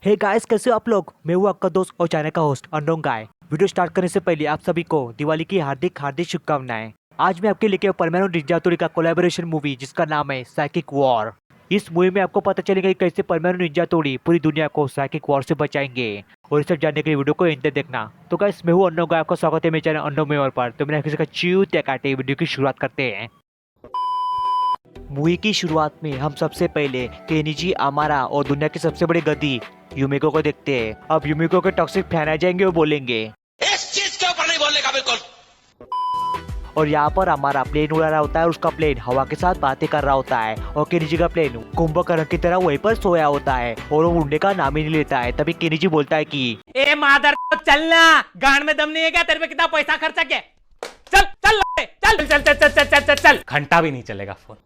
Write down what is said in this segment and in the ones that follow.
Hey guys, कैसे हो आप लोग। मैं हूँ आपका दोस्त और चैनल का होस्ट अननोन गाय। वीडियो स्टार्ट करने से पहले आप सभी को दिवाली की हार्दिक हार्दिक शुभकामनाएं। आज मैं आपके लेके परमानेंट निंजा हथौड़ी का कोलैबोरेशन मूवी जिसका नाम है साइकिक वॉर। इस मूवी में आपको पता चलेगा कि कैसे परमानेंट निंजा हथौड़ी पूरी दुनिया को साइकिक वॉर से बचाएंगे। और इस सब जानने के लिए वीडियो को अंत तक देखना। तो गाइस, मैं हूँ अननोन गाय, आपका स्वागत है मेरे चैनल अननोन मेवर पर। तो मैंने किसी का च्यूत काटे वीडियो की शुरुआत करते हैं। मूवी की शुरुआत में हम सबसे पहले केनिजी, अमारा और दुनिया की सबसे बड़ी गद्दी यूमिको को देखते हैं। अब यूमिको के टॉक्सिक फैन आ जाएंगे और बोलेंगे इस चीज के ऊपर नहीं बोलने का बिल्कुल। और यहाँ पर हमारा प्लेन उड़ा रहा होता है और उसका प्लेन हवा के साथ बातें कर रहा होता है और केनिजी का प्लेन कुंभकर्ण की तरह वहीं पर सोया होता है और वो उड़ने का नाम ही नहीं लेता है। तभी केनिजी बोलता है कि ए मादर चलना, गांड में दम नहीं है क्या? तेरे पे कितना पैसा खर्चा किया? चल चल चल चल चल चल चल चल चल चल, घंटा भी नहीं चलेगा फोन।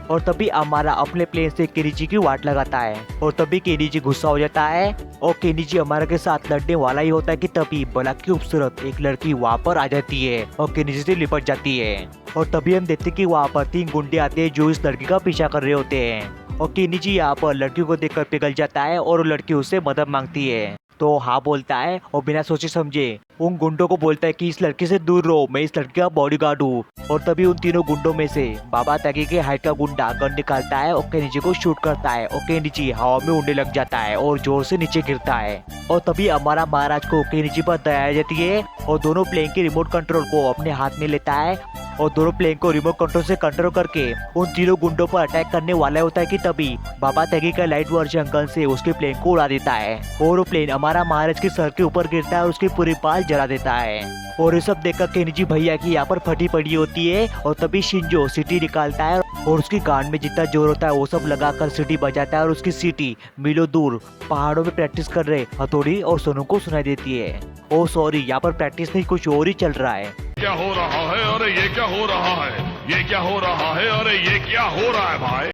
और तभी अमारा अपने प्लेन से केनिजी की वाट लगाता है और तभी केनिजी गुस्सा हो जाता है और केनिजी अमारा के साथ लड़ने वाला ही होता है कि तभी बला की खूबसूरत एक लड़की वहाँ पर आ जाती है और केनिजी से लिपट जाती है। और तभी हम देखते कि वहाँ पर 3 गुंडे आते हैं जो इस लड़की का पीछा कर रहे होते हैं। और केनिजी यहाँ पर लड़की को देखकर पिघल जाता है और लड़की उससे मदद मांगती है तो हाँ बोलता है और बिना सोचे समझे उन गुंडों को बोलता है कि इस लड़की से दूर रहो, मैं इस लड़की का बॉडीगार्ड हूँ। और तभी उन तीनों गुंडों में से बाबा तागी के हाइट का गुंडा गन निकालता है और केनिजी को शूट करता है और केनिजी हवा में उड़ने लग जाता है और जोर से नीचे गिरता है। और तभी हमारा महाराज को केनिजी पर दया आ जाती है और दोनों प्लेन के रिमोट कंट्रोल को अपने हाथ में लेता है और दोनों प्लेन को रिमोट कंट्रोल से कंट्रोल करके उन तीनों गुंडों पर अटैक करने वाला होता है कि तभी बाबा तगी का लाइट वर्जन गन से उसके प्लेन को उड़ा देता है और वो प्लेन हमारा महाराज के सर के ऊपर गिरता है और उसके पूरे बाल जला देता है। और ये सब देखकर केनिजी भैया की यहाँ पर फटी पड़ी होती है और तभी शिंजो सीटी निकालता है और उसकी गांड में जितना जोर होता है वो सब लगाकर सीटी बजाता है और उसकी सीटी मीलों दूर पहाड़ों में प्रैक्टिस कर रहे हथौड़ी और सोनू को सुनाई देती है। ओ सॉरी, यहाँ पर प्रैक्टिस नहीं, कुछ और ही चल रहा है। क्या हो रहा है? अरे ये क्या हो रहा है? ये क्या हो रहा है? अरे ये क्या हो रहा है भाई?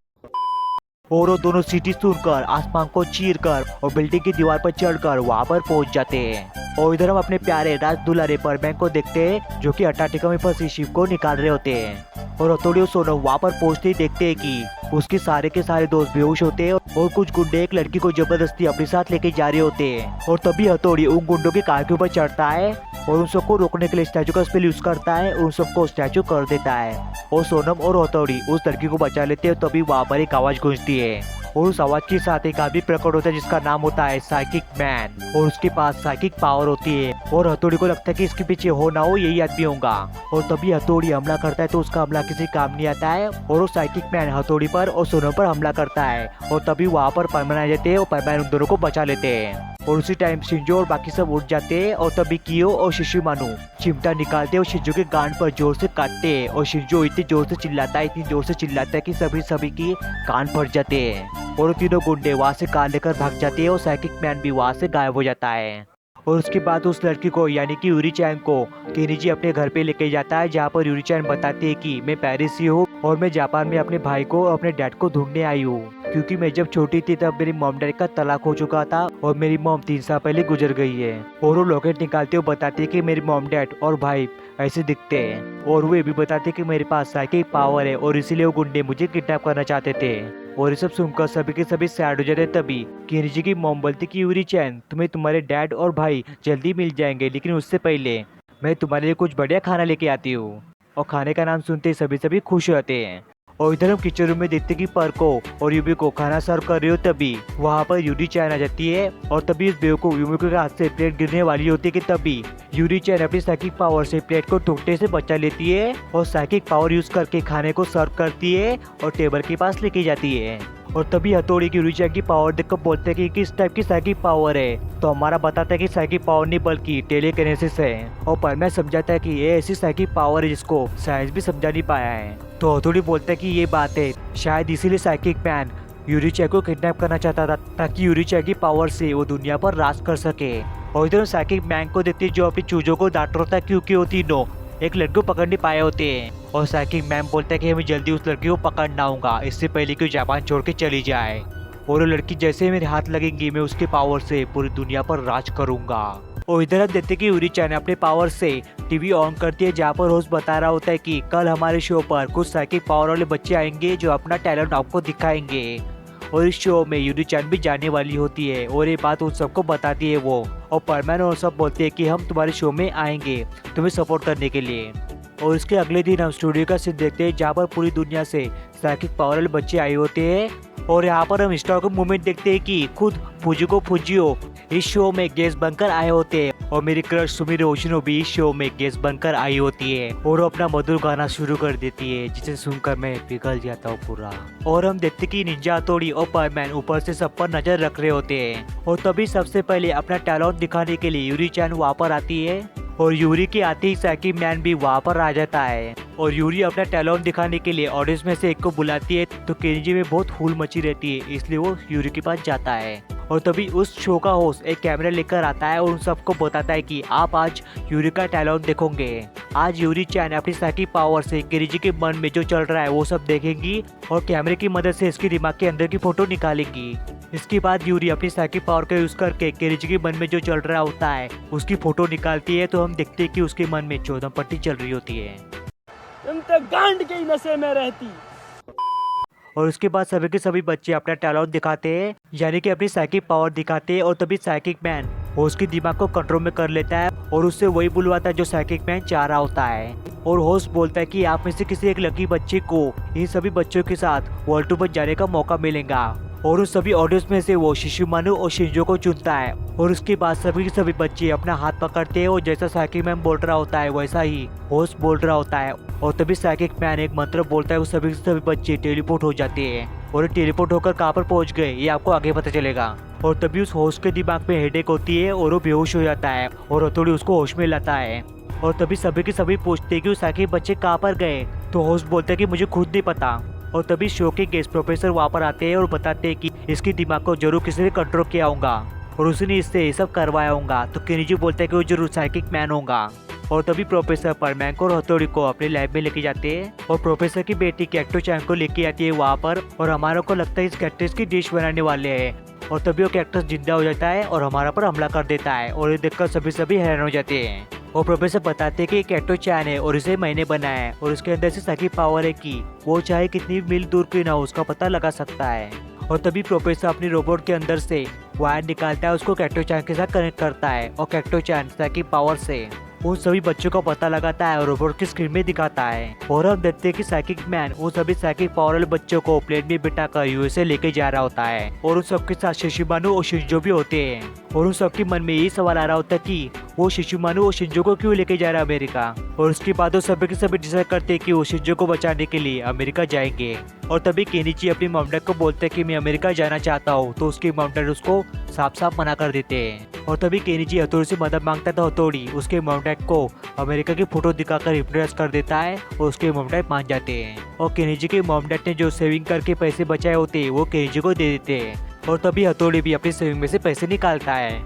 और वो दोनों सीटी सुनकर आसमान को चीरकर और बिल्डिंग की दीवार पर चढ़कर वहाँ पर पहुँच जाते हैं। और इधर हम अपने प्यारे राज दुलारे परमैन को देखते हैं जो कि अंटार्कटिका में फंसी शिप को निकाल रहे होते हैं। और हथौड़ी और सोनू वहाँ पर पहुँचते ही देखते हैं कि उसके सारे के सारे दोस्त बेहोश होते हैं और कुछ गुंडे एक लड़की को जबरदस्ती अपने साथ लेके जा रहे होते हैं। और तभी हथौड़ी उन गुंडों के कार के ऊपर चढ़ता है और उन सबको रोकने के लिए स्टैचू का स्पेल यूज करता है और उन सबको स्टैचू कर देता है। और सोनम और हथौड़ी उस लड़की को बचा लेते हैं। तभी वहाँ पर एक आवाज गूंजती है और उस आवाज के साथ एक आदमी प्रकट होता है जिसका नाम होता है साइकिक मैन और उसके पास साइकिक पावर होती है। और हथौड़ी को लगता है कि इसके पीछे हो ना हो यही आदमी होगा। और तभी हथौड़ी हमला करता है तो उसका हमला किसी काम नहीं आता है और वो साइकिक मैन हथौड़ी पर और सोनू पर हमला करता है। और तभी वहाँ पर परमैन आ जाते हैं और परमैन उन दोनों को बचा लेते हैं। और उसी टाइम शिंजो और बाकी सब उठ जाते हैं और तभी कियो और शिशिमानु चिमटा निकालते और शिंजो के गांड पर जोर से काटते हैं और शिंजो इतनी जोर से चिल्लाता है, इतनी जोर से चिल्लाता है कि सभी की कान फट जाते हैं। और तीनों गुंडे वहाँ से कार लेकर भाग जाते हैं और साइकिक मैन भी वहाँ से गायब हो जाता है। और उसके बाद उस लड़की को यानी कि यूरी चैन को केनिजी अपने घर पे लेके जाता है जहाँ पर यूरी चैन बताती है कि मैं पेरिस से हूँ और मैं जापान में अपने भाई को और अपने डैड को ढूंढने आई हूँ क्योंकि मैं जब छोटी थी तब मेरी मॉम डैड का तलाक हो चुका था और मेरी मॉम 3 साल पहले गुजर गई है। और वो लॉकेट निकालते हुए बताती है कि मेरी मॉम डैड और भाई ऐसे दिखते हैं। और वो ये भी बताते कि मेरे पास साइकिक पावर है और इसीलिए वो गुंडे मुझे किडनैप करना चाहते थे। और ये सब सुनकर सभी के सभी सैड हो जाते। तभी केनिजी की मॉम बोलती कि यूरी चैन, तुम्हें तुम्हारे डैड और भाई जल्दी मिल जाएंगे लेकिन उससे पहले मैं तुम्हारे लिए कुछ बढ़िया खाना लेके आती हूँ। और खाने का नाम सुनते ही सभी खुश होते हैं। और इधर हम किचन रूम में देखते कि पर्को और यूबी को खाना सर्व कर रहे हो तभी वहाँ पर यूरी चैन आ जाती है। और तभी इस बेवकूफ यूबी के हाथ से प्लेट गिरने वाली होती है कि तभी यूरी चैन अपनी साइकिक पावर से प्लेट को टूटने से बचा लेती है और साइकिक पावर यूज करके खाने को सर्व करती है और टेबल के पास लेके जाती है। और तभी हथौड़ी की यूरी चैन की पावर देखकर बोलते हैं कि किस टाइप की साइकिक पावर है तो हमारा बताता है कि साइकिक पावर नहीं बल्कि टेलीकिनेसिस है। और परमैन समझाता है कि ये ऐसी साइकिक पावर है जिसको साइंस भी समझा नहीं पाया है। तो हथौड़ी बोलता है कि ये बात है, शायद इसीलिए साइकिक मैन यूरी चैन को किडनैप करना चाहता था ताकि यूरी चैन की पावर से वो दुनिया पर राज कर सके। और इधर साइकिक मैन को देखते जो अपनी चूजों को डांट रहा था क्योंकि वो तीनों एक लड़की को पकड़ नहीं पाए होते हैं। और साइकिक मैन बोलता है कि हमें जल्दी उस लड़की को पकड़ना होगा इससे पहले कि वो जापान छोड़ के चली जाए। और वो लड़की जैसे मेरे हाथ लगेंगी मैं उसके पावर से पूरी दुनिया पर राज करूंगा। और इधर हम देखते कि यूरी चैन अपने पावर से टीवी ऑन करती है जहाँ पर होस्ट बता रहा होता है कि कल हमारे शो पर कुछ साइकिक पावर वाले बच्चे आएंगे जो अपना टैलेंट आपको दिखाएंगे। और इस शो में यूरी चैन भी जाने वाली होती है और ये बात उन सबको बताती है वो। और परमैन और सब बोलते हैं कि हम तुम्हारे शो में आएंगे तुम्हें सपोर्ट करने के लिए। और इसके अगले दिन हम स्टूडियो का सीन देखते हैं जहाँ पर पूरी दुनिया से साइकिक पावर वाले बच्चे आए होते हैं। और यहाँ पर हम हिस्टोरिकल मूवमेंट देखते हैं कि खुद फुजियो इस शो में गेस्ट बनकर आए होते हैं और मेरी क्रश सुमिरो ओशिनो भी इस शो में गेस्ट बनकर आई होती है और वो अपना मधुर गाना शुरू कर देती है जिसे सुनकर मैं पिघल जाता हूँ पूरा। और हम देखते कि निंजा हथौड़ी और परमैन ऊपर से सब पर नजर रख रहे होते हैं और तभी सबसे पहले अपना टैलेंट दिखाने के लिए यूरी चैन वहाँ पर आती है और यूरी के आते ही साइकिक मैन भी वहाँ पर आ जाता है और यूरी अपना टैलेंट दिखाने के लिए ऑडियंस में से एक को बुलाती है तो केनिजी में बहुत फूल मची रहती है इसलिए वो यूरी के पास जाता है। और तभी उस शो का होस्ट एक कैमरा लेकर आता है और उन सबको बताता है कि आप आज यूरी का टैलेंट देखोगे। आज यूरी चैन अपनी साइकिक पावर से केनिजी के मन में जो चल रहा है वो सब देखेंगी और कैमरे की मदद से इसके दिमाग के अंदर की फोटो निकालेगी। इसके बाद यूरी अपनी साइकिक पावर का यूज करके केनिजी के मन में जो चल रहा होता है उसकी फोटो निकालती है तो हम देखते हैं कि उसके मन में 14 पट्टी चल रही होती है। तुम तो गांड के ही नशे में रहती। और उसके बाद सभी के सभी बच्चे अपना टैलेंट दिखाते हैं यानी कि अपनी साइकिक पावर दिखाते हैं और तभी साइकिक मैन होस्ट के दिमाग को कंट्रोल में कर लेता है और उससे वही बुलवाता है जो साइकिक मैन चाह रहा होता है। और होस्ट बोलता है कि आप में से किसी एक लकी बच्चे को इन सभी बच्चों के साथ वर्ल्ड टूर पर जाने का मौका मिलेगा। और उस सभी ऑडियंस में से वो शिशुमानु और शिंजो को चुनता है और उसके बाद सभी के सभी बच्चे अपना हाथ पकड़ते हैं और जैसा साइकिक मैन बोल रहा होता है वैसा ही होस्ट बोल रहा होता है और तभी साइकिक मैन एक मंत्र बोलता है वो सभी के सभी बच्चे टेलीपोर्ट हो जाते हैं और टेलीपोर्ट होकर कहाँ पर पहुंच गए ये आपको आगे पता चलेगा। और तभी उस होस्ट के दिमाग में हेडेक होती है और वो बेहोश हो जाता है और हथौड़ी उसको होश में लाता है। और तभी सभी के सभी पूछते हैं कि वो साइकिक बच्चे कहाँ पर गए तो होस्ट बोलता है कि मुझे खुद नहीं पता। और तभी शो के गेस्ट प्रोफेसर वहाँ पर आते हैं और बताते हैं कि इसके दिमाग को जरूर किसी ने कंट्रोल किया होगा और उसी ने इससे ये सब करवाया होगा। तो केनिजी बोलता है कि वो जरूर साइकिक मैन होगा। और तभी प्रोफेसर परमैन को और हथौड़ी को अपने लैब में लेके जाते हैं और प्रोफेसर की बेटी कैक्टो चैन को लेके आती है वहाँ पर और हमारा को लगता है इस कैक्टस की डिश बनाने वाले हैं। और तभी वो कैक्टस जिंदा हो जाता है और हमारा पर हमला कर देता है और ये देखकर सभी हैरान हो जाते हैं। और प्रोफेसर बताते हैं कि कैक्टो चैन है और इसे मैंने बनाया है और इसके अंदर से साइकिक पावर है कि वो चाहे कितनी मील दूर क्यों ना हो उसका पता लगा सकता है। और तभी प्रोफेसर अपनी रोबोट के अंदर से वायर निकालता है उसको कैक्टो चैन के साथ कनेक्ट करता है और कैक्टो चैन साइकिक पावर से उन सभी बच्चों का पता लगाता है और रोबोट की स्क्रीन में दिखाता है। और हम देखते हैं कि साइकिक मैन उन सभी साइकिक पावर वाले बच्चों को प्लेन में बिठाकर यूएसए लेके जा रहा होता है और उन सबके साथ शिशुमानु और शिंजो भी होते हैं। और उन सबके मन में यही सवाल आ रहा होता है कि वो शिशुमानु और शिंजो को क्यों लेके जा रहा है अमेरिका। और उसके बाद वो सभी के सभी डिसाइड करते हैं कि वो शिंजो को बचाने के लिए अमेरिका जाएंगे। और तभी केनिची अपनी मॉम डैड को बोलते हैं कि मैं अमेरिका जाना चाहता हूँ तो उसके मॉम डैड उसको साफ साफ मना कर देते हैं। और तभी केनिची हथौड़ी से मदद मांगता था हथौड़ी उसके मॉम डैड को अमेरिका की फोटो दिखाकर इम्प्रेस कर देता है और उसके मॉम डैड मान जाते हैं। और केनिची के मॉम डैड ने जो सेविंग करके पैसे बचाए होते वो केनिची को दे देते हैं। और तभी हथौड़ी भी अपनी सेविंग में से पैसे निकालता है।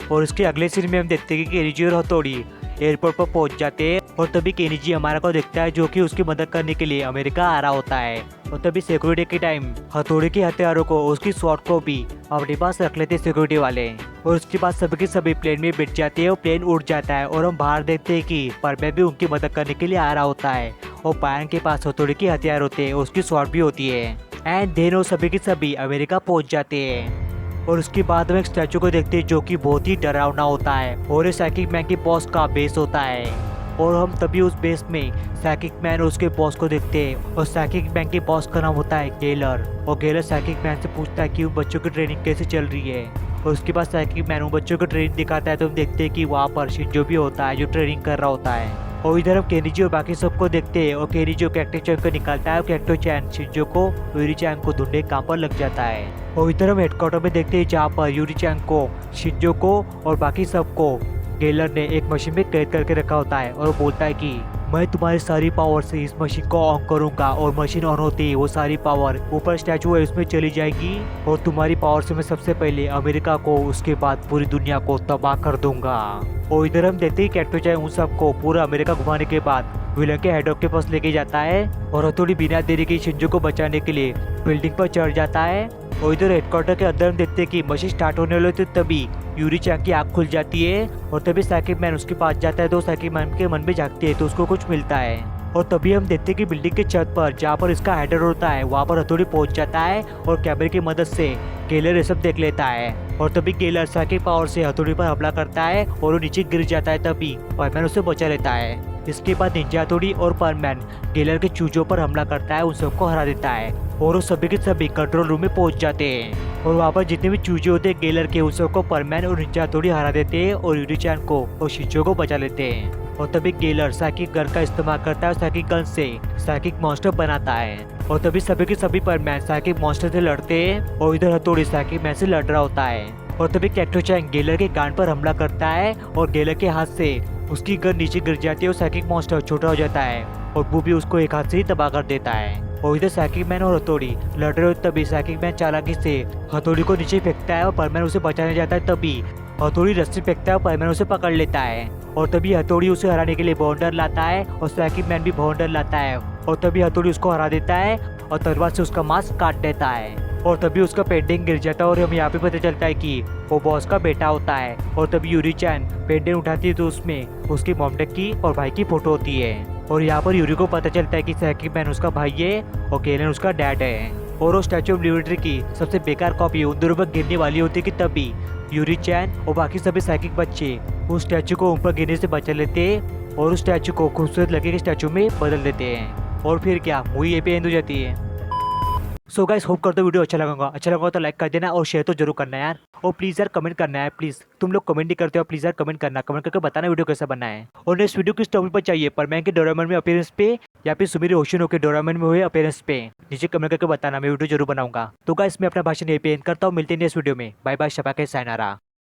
और उसके अगले सीन में हम देखते हैं कि केनिची और हथौड़ी एयरपोर्ट पर पहुंच जाते हैं और तभी केनिची हमारा को देखता है जो कि उसकी मदद करने के लिए अमेरिका आ रहा होता है। और तभी सिक्योरिटी के टाइम हथौड़ी के हथियारों को उसकी शॉट को भी अपने पास रख लेते सिक्योरिटी वाले। और उसके बाद सभी के सभी प्लेन में बैठ जाते हैं और प्लेन उड़ जाता है और हम बाहर देखते हैं कि परमैन भी उनकी मदद करने के लिए आ रहा होता है और पायन के पास हथौड़ी के हथियार होते हैं उसकी शॉट भी होती है। एंड देन वो सभी के सभी अमेरिका पहुंच जाते हैं। और उसके बाद हम एक स्टैचू को देखते हैं जो कि बहुत ही डरावना होता है और ये साइकिक मैन के बॉस का बेस होता है। और हम तभी उस बेस में साइकिक मैन और उसके बॉस को देखते हैं और साइकिक मैन के बॉस का नाम होता है गेलर। और गेलर साइकिक मैन से पूछता है कि उन बच्चों की ट्रेनिंग कैसे चल रही है। और उसके बाद साइकिक मैन उन बच्चों को ट्रेनिंग दिखाता है तो हम देखते हैं कि वहाँ पर शिंजो भी होता है जो ट्रेनिंग कर रहा होता है। और इधर हम केनिची और बाकी सबको देखते हैं और केनिची कैक्टो चैन को निकालता है और कैक्टो चैन शिंजो को यूरी चैन को ढूंढने काम पर लग जाता है। और इधर हम हेडक्वार्टर में देखते हैं जहाँ पर यूरी चैन को शिंजो को और बाकी सबको गेलर ने एक मशीन में कैद करके रखा होता है और वो बोलता है कि मैं तुम्हारी सारी पावर से इस मशीन को ऑन करूंगा और मशीन ऑन होते ही वो सारी पावर ऊपर स्टैचू है उसमें चली जाएगी और तुम्हारी पावर से मैं सबसे पहले अमेरिका को उसके बाद पूरी दुनिया को तबाह कर दूंगा। और इधर हम देखते ही कैक्टो चैन उन सबको पूरा अमेरिका घुमाने के बाद विलन के हेड ऑफ के पास लेके जाता है और हथौड़ी बिना देरी के शिंजो को बचाने के लिए बिल्डिंग पर चढ़ जाता है। और इधर हेडक्वार्टर के अंदर हम देखते हैं कि मशीन स्टार्ट होने वाली थी तभी यूरी चैन की आँख खुल जाती है और तभी साइकिक मैन उसके पास जाता है तो साइकिक मैन के मन में झांकती है तो उसको कुछ मिलता है। और तभी हम देखते हैं कि बिल्डिंग के छत पर जहाँ पर इसका हेडर होता है वहाँ पर हथौड़ी पहुंच जाता है और कैमरे की मदद से गेलर ये सब देख लेता है। और तभी गेलर साइकिक पावर से हथौड़ी पर हमला करता है और वो नीचे गिर जाता है। तभी परमैन उसे बचा लेता है। इसके बाद निंजा हथौड़ी और परमैन गेलर के चूजों पर हमला करता है, उन सबको हरा देता है और वो सभी के सभी कंट्रोल रूम में पहुंच जाते हैं। और वहाँ पर जितने भी चूजे होते हैं गेलर के, उन सबको परमैन और निंजा हथौड़ी हरा देते हैं और यूरी-चैन को और शिंजो को बचा लेते हैं। और तभी गेलर साइकिक गन का इस्तेमाल करता है और साइकिक गन से साइकिक मॉन्स्टर बनाता है। और तभी सभी के सभी परमैन साइकिक मॉन्स्टर से लड़ते हैं और इधर हथौड़ी साइकिक मैन से लड़ रहा होता है। और तभी कैक्टो-चैन गेलर के कान पर हमला करता है और गेलर के हाथ से उसकी गन नीचे गिर जाती है और साइकिक मॉन्स्टर छोटा हो जाता है और वो भी उसको एक हाथ से ही तबाह कर देता है। और इधर साइकिक मैन और हथौड़ी लड़ रहे हो तभी साइकिक मैन चालाकी से हथौड़ी को नीचे फेंकता है और परमैन उसे बचाने जाता है। तभी हथौड़ी रस्सी फेंकता है और परमैन उसे पकड़ लेता है। और तभी हथौड़ी उसे हराने के लिए बाउंडर लाता है और साइकिक मैन भी बाउंडर लाता है। और तभी हथौड़ी उसको हरा देता है और तलवार से उसका मांस काट देता है। और तभी उसका पेंटिंग गिर जाता है और हमें यहाँ पे पता चलता है कि वो बॉस का बेटा होता है। और तभी यूरी-चैन पेंटिंग उठाती है तो उसमें उसकी मॉम-डैड की और भाई की फोटो होती है। और यहाँ पर यूरी को पता चलता है कि साइकिक मैन उसका भाई है और गेलन उसका डैड है। और वो स्टैचू ऑफ लिबर्टी की सबसे बेकार कॉपी उन दोनों पर गिरने वाली होती है कि तभी यूरी-चैन और बाकी सभी साइकिक बच्चे उस स्टैचू को ऊपर गिरने से बचा लेते हैं और उस स्टैचू को खूबसूरत लड़के के स्टैचू में बदल देते हैं। और फिर क्या, मूवी यहीं पे एंड हो जाती है। सो गाइस, होप करते वीडियो अच्छा लगा तो लाइक कर देना और शेयर तो जरूर करना यार। और प्लीज़ यार कमेंट करना है, प्लीज़ तुम लोग कमेंट नहीं करते हो, प्लीज़ यार कमेंट करके बताना वीडियो कैसा बना है। और नेक्स्ट वीडियो किस टॉपिक पर चाहिए, परमैन के डोरेमोन में अपीयरेंस पे या फिर सुमिरी होशिनो के डोरेमोन में हुए अपीयरेंस पे, नीचे कमेंट करके बताना, मैं वीडियो जरूर बनाऊंगा। तो गाइस मैं अपना भाषण यहीं पे एंड करता हूँ, मिलते हैं नेक्स्ट वीडियो में। बाय बाय, शबा के सायनारा।